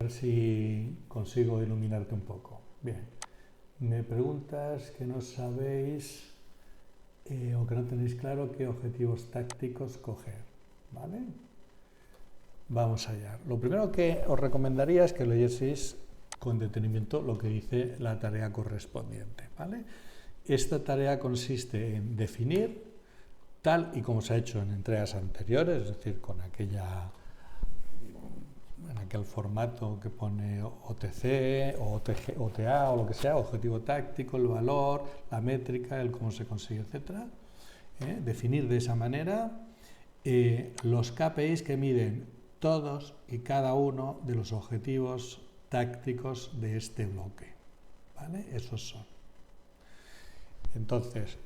A ver si consigo iluminarte un poco. Bien, me preguntas que no sabéis o que no tenéis claro qué objetivos tácticos coger, ¿vale? Vamos allá. Lo primero que os recomendaría es que leyeseis con detenimiento lo que dice la tarea correspondiente, ¿vale? Esta tarea consiste en definir, tal y como se ha hecho en entregas anteriores, es decir, con en aquel formato que pone OTC o OTA o lo que sea, objetivo táctico, el valor, la métrica, el cómo se consigue, etc. Definir de esa manera los KPIs que miden todos y cada uno de los objetivos tácticos de este bloque, ¿vale? Esos son. Entonces,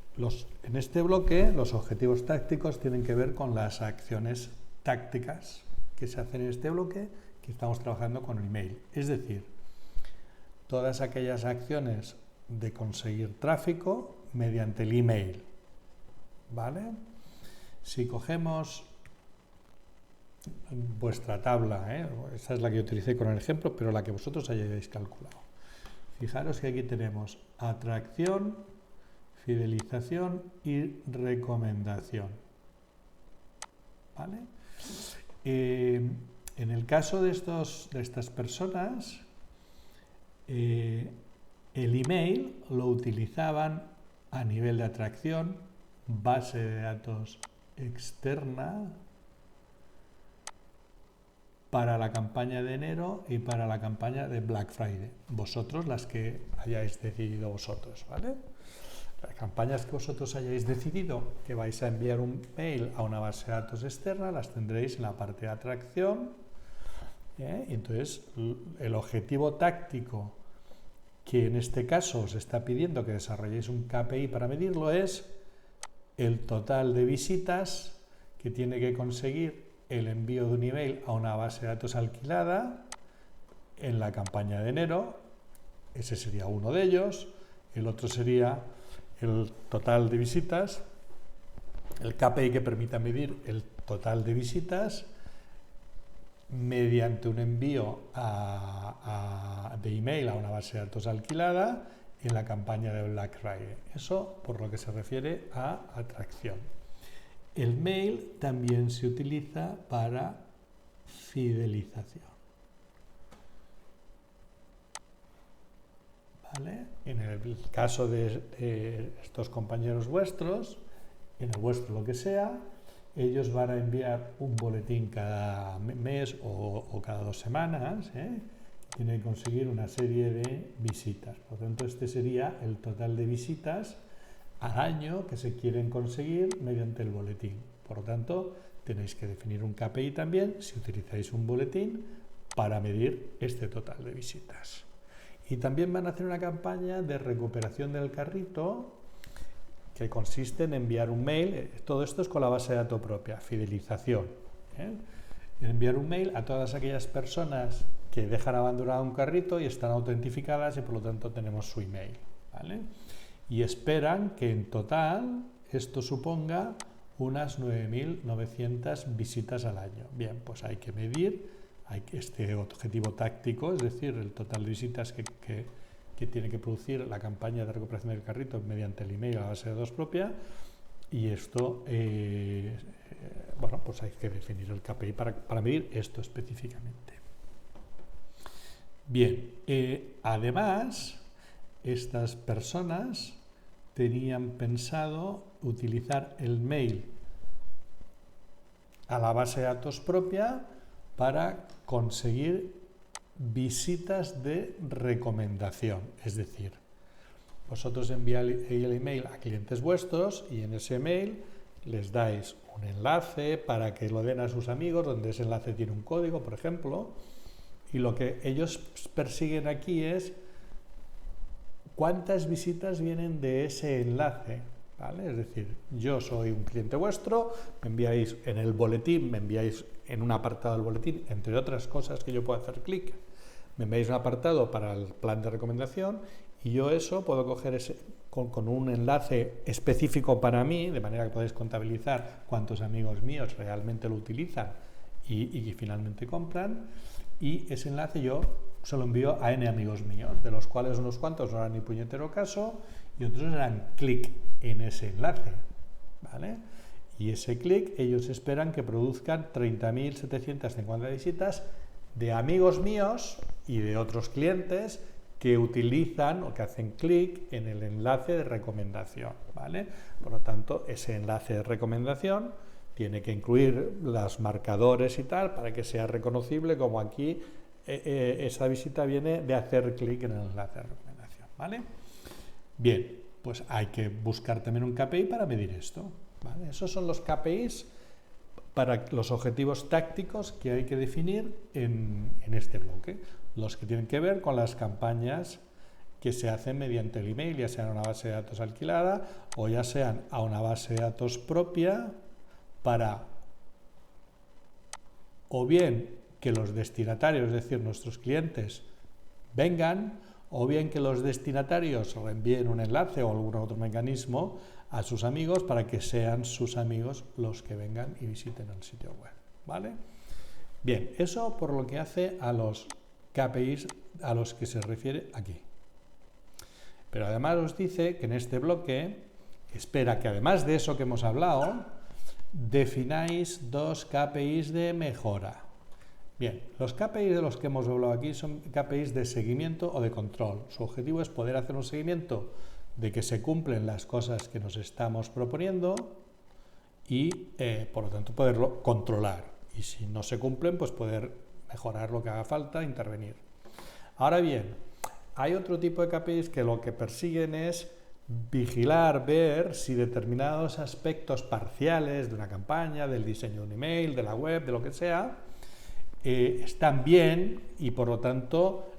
en este bloque, los objetivos tácticos tienen que ver con las acciones tácticas que se hacen en este bloque, que estamos trabajando con el email. Es decir, todas aquellas acciones de conseguir tráfico mediante el email, ¿vale? Si cogemos vuestra tabla, esta es la que yo utilicé con el ejemplo, pero la que vosotros hayáis calculado. Fijaros que aquí tenemos atracción, fidelización y recomendación, ¿vale? En el caso de estas personas, el email lo utilizaban a nivel de atracción, base de datos externa, para la campaña de enero y para la campaña de Black Friday. Vosotros, las que hayáis decidido vosotros, ¿vale? Las campañas que vosotros hayáis decidido que vais a enviar un mail a una base de datos externa, las tendréis en la parte de atracción. Entonces, el objetivo táctico que en este caso os está pidiendo que desarrolléis un KPI para medirlo es el total de visitas que tiene que conseguir el envío de un email a una base de datos alquilada en la campaña de enero. Ese sería uno de ellos. El otro sería el total de visitas, el KPI que permita medir el total de visitas mediante un envío de email a una base de datos alquilada en la campaña de Black Friday. Eso por lo que se refiere a atracción. El mail también se utiliza para fidelización, ¿vale? En el caso de estos compañeros vuestros, en el vuestro lo que sea, ellos van a enviar un boletín cada mes o cada 2 semanas, tienen que conseguir una serie de visitas. Por lo tanto, este sería el total de visitas al año que se quieren conseguir mediante el boletín. Por lo tanto, tenéis que definir un KPI también si utilizáis un boletín para medir este total de visitas. Y también van a hacer una campaña de recuperación del carrito que consiste en enviar un mail. Todo esto es con la base de datos propia, fidelización. Enviar un mail a todas aquellas personas que dejan abandonado un carrito y están autentificadas y por lo tanto tenemos su email, ¿vale? Y esperan que en total esto suponga unas 9.900 visitas al año. Bien, pues hay que medir este objetivo táctico, es decir, el total de visitas que tiene que producir la campaña de recuperación del carrito mediante el email a la base de datos propia, y esto, bueno, pues hay que definir el KPI para medir esto específicamente. Bien, además, estas personas tenían pensado utilizar el mail a la base de datos propia para conseguir visitas de recomendación. Es decir, vosotros enviáis el email a clientes vuestros y en ese mail les dais un enlace para que lo den a sus amigos, donde ese enlace tiene un código, por ejemplo, y lo que ellos persiguen aquí es cuántas visitas vienen de ese enlace, ¿vale? Es decir, yo soy un cliente vuestro, me enviáis en el boletín, me enviáis en un apartado del boletín, entre otras cosas que yo puedo hacer clic, me enviáis un apartado para el plan de recomendación y yo eso puedo coger con un enlace específico para mí, de manera que podéis contabilizar cuántos amigos míos realmente lo utilizan y finalmente compran, y ese enlace yo se lo envío a N amigos míos, de los cuales unos cuantos no harán ni puñetero caso y otros harán clic en ese enlace, ¿vale? Y ese clic ellos esperan que produzcan 30.750 visitas de amigos míos y de otros clientes que utilizan o que hacen clic en el enlace de recomendación, ¿vale? Por lo tanto, ese enlace de recomendación tiene que incluir los marcadores y tal para que sea reconocible, como aquí esa visita viene de hacer clic en el enlace de recomendación, ¿vale? Bien, pues hay que buscar también un KPI para medir esto, ¿vale? Esos son los KPIs para los objetivos tácticos que hay que definir en este bloque, los que tienen que ver con las campañas que se hacen mediante el email, ya sean a una base de datos alquilada o ya sean a una base de datos propia, para o bien que los destinatarios, es decir, nuestros clientes, vengan, o bien que los destinatarios reenvíen un enlace o algún otro mecanismo a sus amigos para que sean sus amigos los que vengan y visiten el sitio web, ¿vale? Bien, eso por lo que hace a los KPIs a los que se refiere aquí. Pero además os dice que en este bloque espera que además de eso que hemos hablado, defináis dos KPIs de mejora. Bien, los KPIs de los que hemos hablado aquí son KPIs de seguimiento o de control. Su objetivo es poder hacer un seguimiento de que se cumplen las cosas que nos estamos proponiendo y, por lo tanto, poderlo controlar. Y si no se cumplen, pues poder mejorar lo que haga falta, intervenir. Ahora bien, hay otro tipo de KPIs que lo que persiguen es vigilar, ver si determinados aspectos parciales de una campaña, del diseño de un email, de la web, de lo que sea, están bien y por lo tanto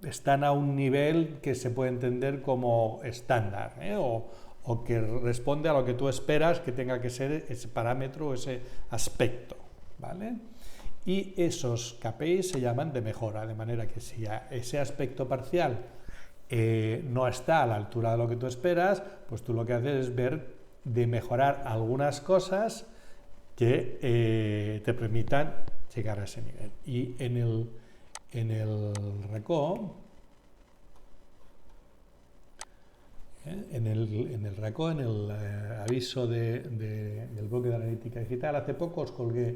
están a un nivel que se puede entender como estándar, o que responde a lo que tú esperas que tenga que ser ese parámetro o ese aspecto, ¿vale? Y esos KPIs se llaman de mejora, de manera que si ese aspecto parcial no está a la altura de lo que tú esperas, pues tú lo que haces es ver de mejorar algunas cosas que te permitan llegar a ese nivel. Y en el RACO, en el aviso del bloque de analítica digital, hace poco os colgué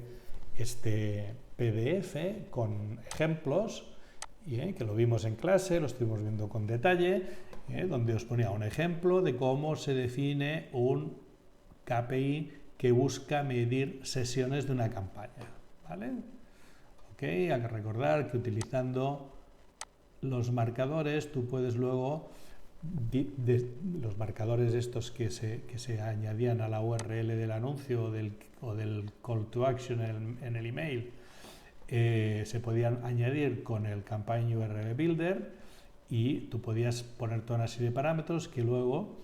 este PDF con ejemplos, que lo vimos en clase, lo estuvimos viendo con detalle, donde os ponía un ejemplo de cómo se define un KPI que busca medir sesiones de una campaña, ¿vale? Ok, hay que recordar que utilizando los marcadores tú puedes luego, los marcadores estos que se añadían a la URL del anuncio o del call to action en el email, se podían añadir con el Campaign URL Builder y tú podías poner toda una serie de parámetros que luego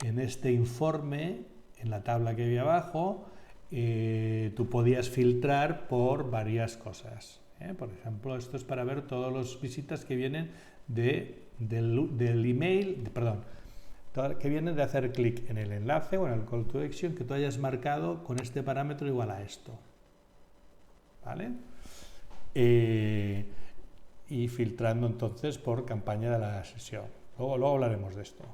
en este informe, en la tabla que había abajo, tú podías filtrar por varias cosas. Por ejemplo, esto es para ver todas las visitas que vienen del email, que vienen de hacer clic en el enlace o en el call to action que tú hayas marcado con este parámetro igual a esto, ¿vale? Y filtrando entonces por campaña de la sesión. Luego hablaremos de esto.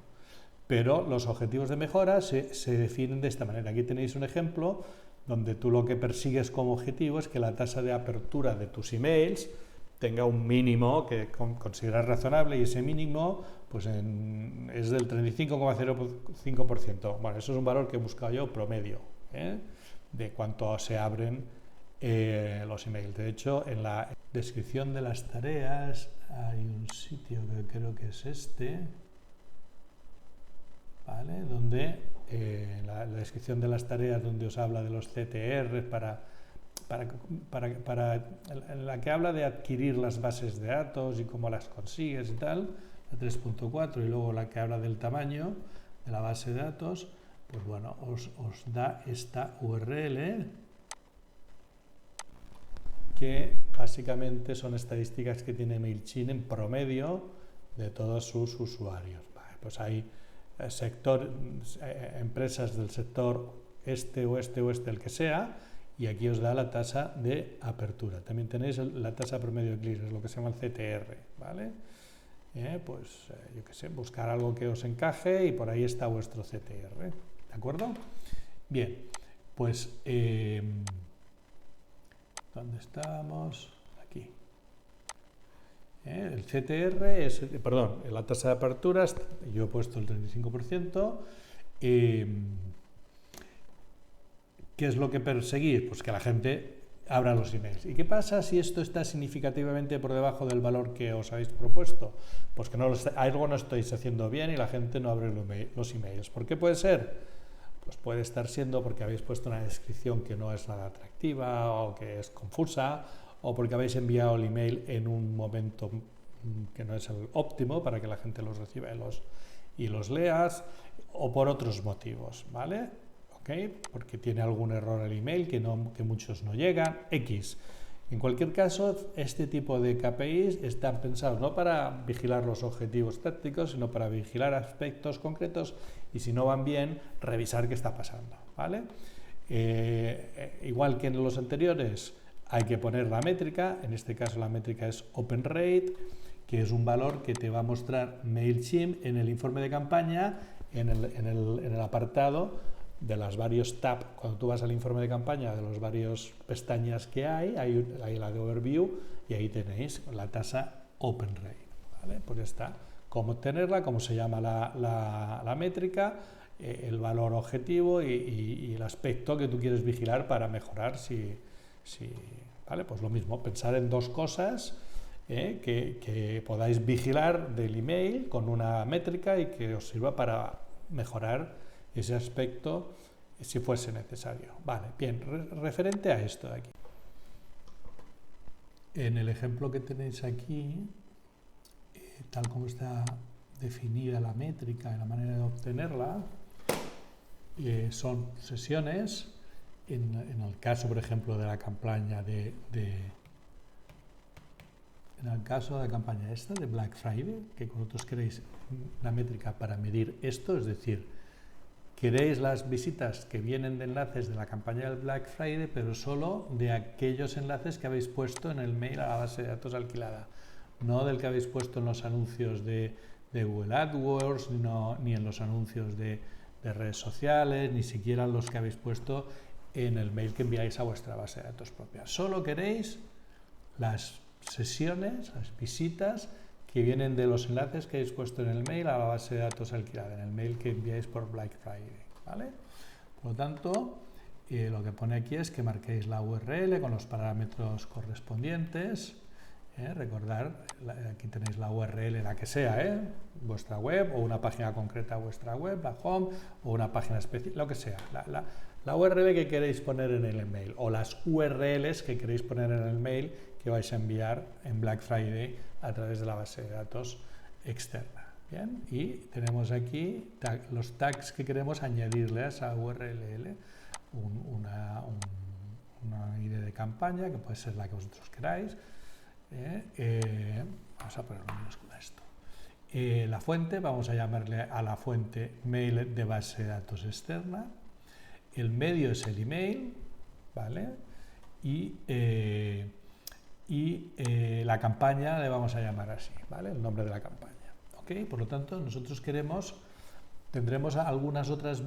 Pero los objetivos de mejora se definen de esta manera. Aquí tenéis un ejemplo donde tú lo que persigues como objetivo es que la tasa de apertura de tus emails tenga un mínimo que consideras razonable, y ese mínimo pues es del 35,05%. Bueno, eso es un valor que he buscado yo promedio, de cuánto se abren los emails. De hecho, en la descripción de las tareas hay un sitio que creo que es este, ¿vale? Donde la descripción de las tareas, donde os habla de los CTR en la que habla de adquirir las bases de datos y cómo las consigues y tal, la 3.4, y luego la que habla del tamaño de la base de datos, pues bueno, os da esta URL que básicamente son estadísticas que tiene MailChimp en promedio de todos sus usuarios. Vale, pues hay empresas del sector este, el que sea, y aquí os da la tasa de apertura. También tenéis la tasa promedio de clics, es lo que se llama el CTR, ¿vale? Yo qué sé, buscar algo que os encaje y por ahí está vuestro CTR, ¿de acuerdo? Bien, pues, ¿dónde estamos? Aquí. El CTR es, perdón, la tasa de aperturas, yo he puesto el 35%. ¿Qué es lo que perseguir? Pues que la gente abra los emails. ¿Y qué pasa si esto está significativamente por debajo del valor que os habéis propuesto? Pues que algo no estáis haciendo bien y la gente no abre los emails. ¿Por qué puede ser? Pues puede estar siendo porque habéis puesto una descripción que no es nada atractiva o que es confusa, o porque habéis enviado el email en un momento que no es el óptimo para que la gente los reciba y los leas, o por otros motivos, ¿vale? Porque tiene algún error el email que muchos no llegan, X. En cualquier caso, este tipo de KPIs están pensados no para vigilar los objetivos tácticos, sino para vigilar aspectos concretos y si no van bien, revisar qué está pasando, ¿vale? Igual que en los anteriores, hay que poner la métrica, en este caso la métrica es Open Rate, que es un valor que te va a mostrar MailChimp en el informe de campaña, en el apartado de los varios tabs. Cuando tú vas al informe de campaña, de los varios pestañas que hay la de Overview y ahí tenéis la tasa Open Rate, ¿vale? Pues ya está. Cómo obtenerla, cómo se llama la métrica, el valor objetivo y el aspecto que tú quieres vigilar para mejorar ¿vale? Pues lo mismo, pensar en dos cosas que podáis vigilar del email con una métrica y que os sirva para mejorar ese aspecto si fuese necesario. Vale, bien, referente a esto de aquí. En el ejemplo que tenéis aquí, tal como está definida la métrica y la manera de obtenerla, son sesiones. En el caso, por ejemplo, de la campaña en el caso de la campaña esta de Black Friday, que vosotros queréis una métrica para medir esto, es decir, queréis las visitas que vienen de enlaces de la campaña del Black Friday, pero solo de aquellos enlaces que habéis puesto en el mail a la base de datos alquilada, no del que habéis puesto en los anuncios de Google AdWords, ni en los anuncios de redes sociales, ni siquiera los que habéis puesto en el mail que enviáis a vuestra base de datos propia. Solo queréis las sesiones, las visitas que vienen de los enlaces que habéis puesto en el mail a la base de datos alquilada, en el mail que enviáis por Black Friday, ¿vale? Por lo tanto, lo que pone aquí es que marquéis la URL con los parámetros correspondientes. Recordar, aquí tenéis la URL, la que sea, vuestra web o una página concreta vuestra web, la home o una página específica, lo que sea. La URL que queréis poner en el email o las URLs que queréis poner en el mail que vais a enviar en Black Friday a través de la base de datos externa. Bien, y tenemos aquí los tags que queremos añadirle a esa URL, una ID de campaña que puede ser la que vosotros queráis. Vamos a ponerlo en minúscula esto. La fuente, vamos a llamarle a la fuente mail de base de datos externa. El medio es el email, ¿vale? Y la campaña le vamos a llamar así, ¿vale? El nombre de la campaña. ¿Ok? Por lo tanto, nosotros tendremos algunas otras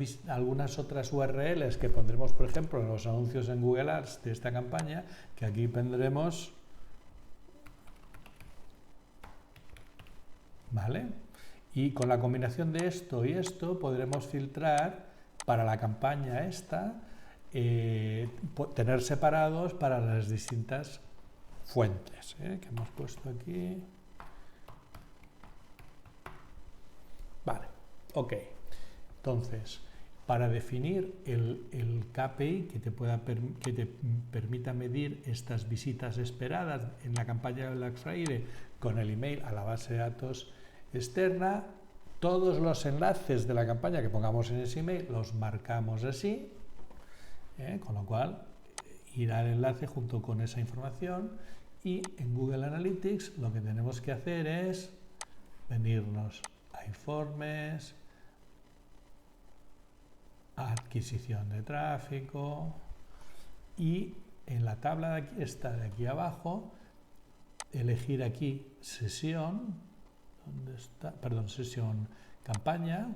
URLs que pondremos, por ejemplo, en los anuncios en Google Ads de esta campaña, que aquí pondremos, ¿vale? Y con la combinación de esto y esto podremos filtrar para la campaña esta, tener separados para las distintas fuentes que hemos puesto aquí. Vale, ok. Entonces, para definir el KPI que te permita medir estas visitas esperadas en la campaña de Black Friday con el email a la base de datos externa, todos los enlaces de la campaña que pongamos en ese email los marcamos así, con lo cual irá el enlace junto con esa información y en Google Analytics lo que tenemos que hacer es venirnos a informes, a adquisición de tráfico, y en la tabla de aquí, esta de aquí abajo, elegir aquí sesión, ¿dónde está? Perdón, sesión campaña,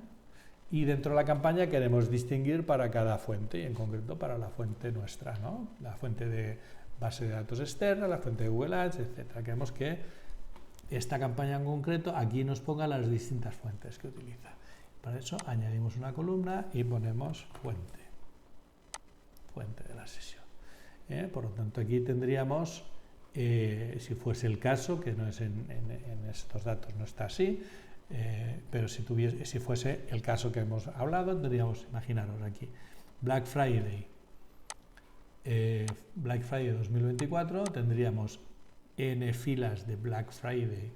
y dentro de la campaña queremos distinguir para cada fuente, y en concreto para la fuente nuestra, ¿no? La fuente de base de datos externa, la fuente de Google Ads, etc. Queremos que esta campaña en concreto aquí nos ponga las distintas fuentes que utiliza. Para eso añadimos una columna y ponemos fuente de la sesión. Por lo tanto, aquí tendríamos, si fuese el caso, que no es en estos datos, no está así, pero si fuese el caso que hemos hablado, tendríamos, imaginaros aquí, Black Friday 2024, tendríamos n filas de Black Friday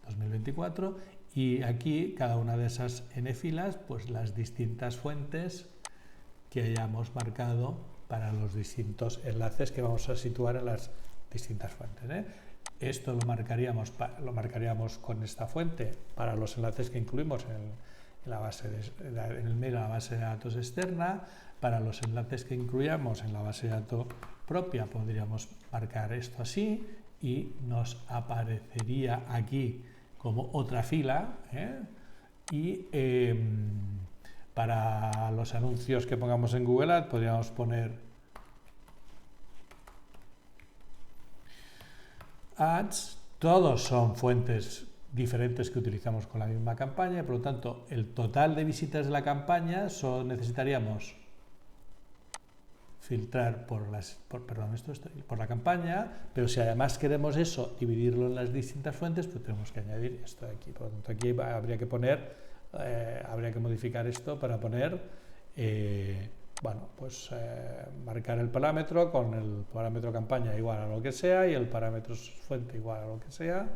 2024 y aquí cada una de esas n filas, pues las distintas fuentes que hayamos marcado para los distintos enlaces que vamos a situar en las distintas fuentes. Esto lo marcaríamos con esta fuente para los enlaces que incluimos en el mail a la base de datos externa. Para los enlaces que incluyamos en la base de datos propia podríamos marcar esto así y nos aparecería aquí como otra fila, y para los anuncios que pongamos en Google Ads podríamos poner Ads. Todos son fuentes diferentes que utilizamos con la misma campaña, y por lo tanto el total de visitas de la campaña necesitaríamos filtrar por la campaña, pero si además queremos eso, dividirlo en las distintas fuentes, pues tenemos que añadir esto de aquí. Por lo tanto, aquí habría que modificar esto para poner, marcar el parámetro con el parámetro campaña igual a lo que sea y el parámetro fuente igual a lo que sea,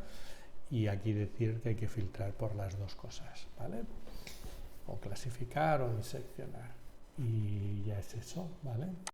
y aquí decir que hay que filtrar por las dos cosas, ¿vale? O clasificar o diseccionar, y ya es eso, ¿vale?